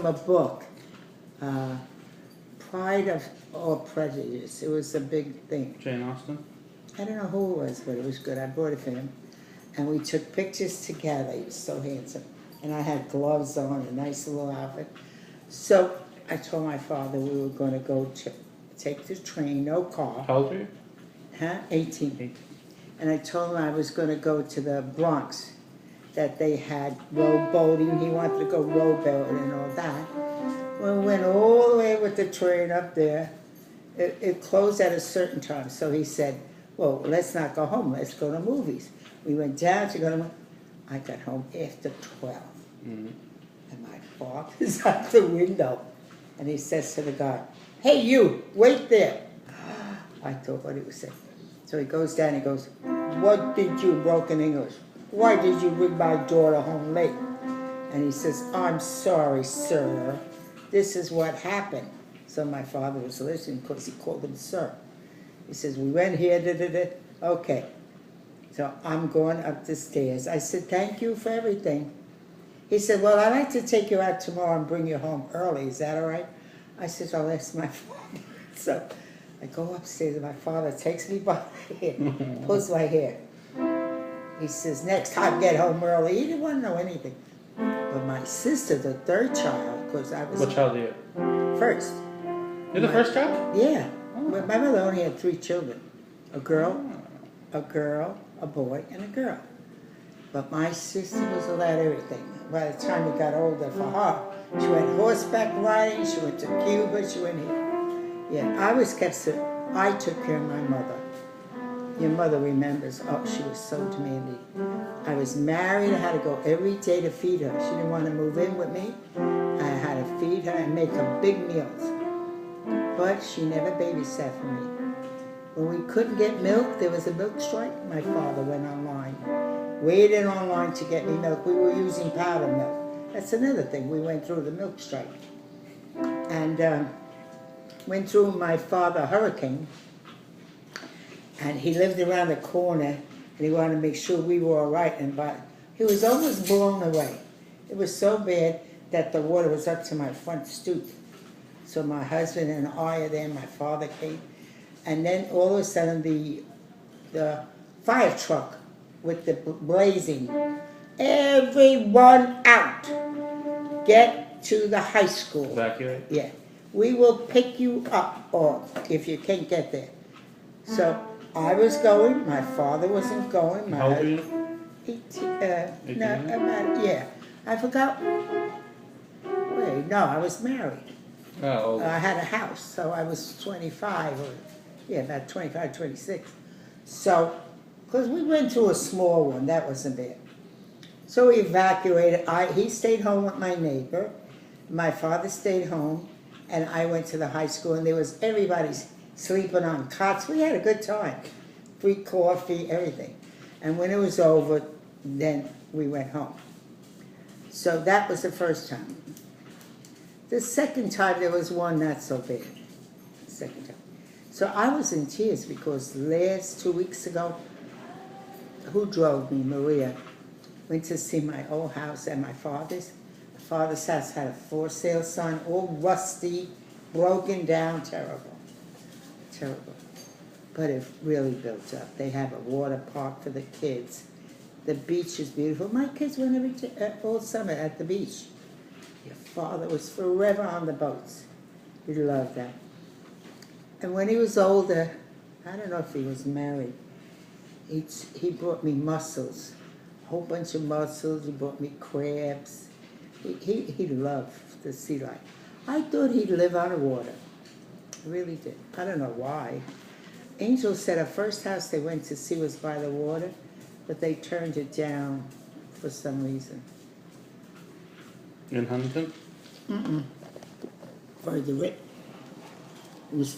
from a book, Pride of or Prejudice. It was a big thing. Jane Austen? I don't know who it was, but it was good. I bought it for him. And we took pictures together. He was so handsome. And I had gloves on, a nice little outfit. So I told my father we were going to go take the train, no car. How old were you? Huh? 18. And I told him I was going to go to the Bronx, that they had rowboating. He wanted to go rowboating and all that. Well, we went all the way with the train up there. It closed at a certain time. So he said, well, let's not go home. Let's go to movies. We went down to go to movies. I got home after 12. Mm-hmm. And my father's out the window. And he says to the guy, hey, you, wait there. I thought what he was saying. So he goes down, he goes, what did you, broken English, why did you bring my daughter home late? And he says, I'm sorry, sir. This is what happened. So my father was listening because he called him sir. He says, we went here, okay. So I'm going up the stairs. I said, thank you for everything. He said, well, I'd like to take you out tomorrow and bring you home early. Is that all right? I said, I'll ask my father. So I go upstairs and my father takes me by the hair, pulls my hair. He says, next time get home early. He didn't want to know anything. But my sister, the third child, because I was... What child are you? First. You're the first child? Yeah. Oh. My mother only had 3 children. A girl, a boy, and a girl. But my sister was allowed everything. By the time we got older for her, she went horseback riding, she went to Cuba, she went here. Yeah, I was kept sick. I took care of my mother. Your mother remembers, oh, she was so demanding. I was married, I had to go every day to feed her. She didn't want to move in with me. I had to feed her and make her big meals. But she never babysat for me. When we couldn't get milk, there was a milk strike, my father went online. Waited online to get me milk. We were using powder milk. That's another thing. We went through the milk strike. And went through my father hurricane. And he lived around the corner. And he wanted to make sure we were all right. And he was almost blown away. It was so bad that the water was up to my front stoop. So my husband and I are there. My father came. And then all of a sudden the fire truck with the blazing. Everyone out. Get to the high school. Evacuate? Yeah. We will pick you up or if you can't get there. So I was going. My father wasn't going. How old were you? 18. Yeah. I forgot. Wait, no, I was married. Oh. I had a house, so I was 25 or, yeah, about 25, 26. So, because we went to a small one, that wasn't bad. So we evacuated. He stayed home with my neighbor. My father stayed home, and I went to the high school, and there was everybody sleeping on cots. We had a good time. Free coffee, everything. And when it was over, then we went home. So that was the first time. The second time, there was one not so bad. The second time. So I was in tears because last 2 weeks ago, who drove me? Maria. Went to see my old house and my father's. My father's house had a for sale sign, all rusty, broken down, terrible. Terrible. But it really built up. They have a water park for the kids. The beach is beautiful. My kids went all summer at the beach. Your father was forever on the boats. He loved that. And when he was older, I don't know if he was married, he brought me mussels, a whole bunch of mussels. He brought me crabs. He loved the sea life. I thought he'd live out of water. I really did. I don't know why. Angel said our first house they went to see was by the water, but they turned it down for some reason. In Huntington? Further it was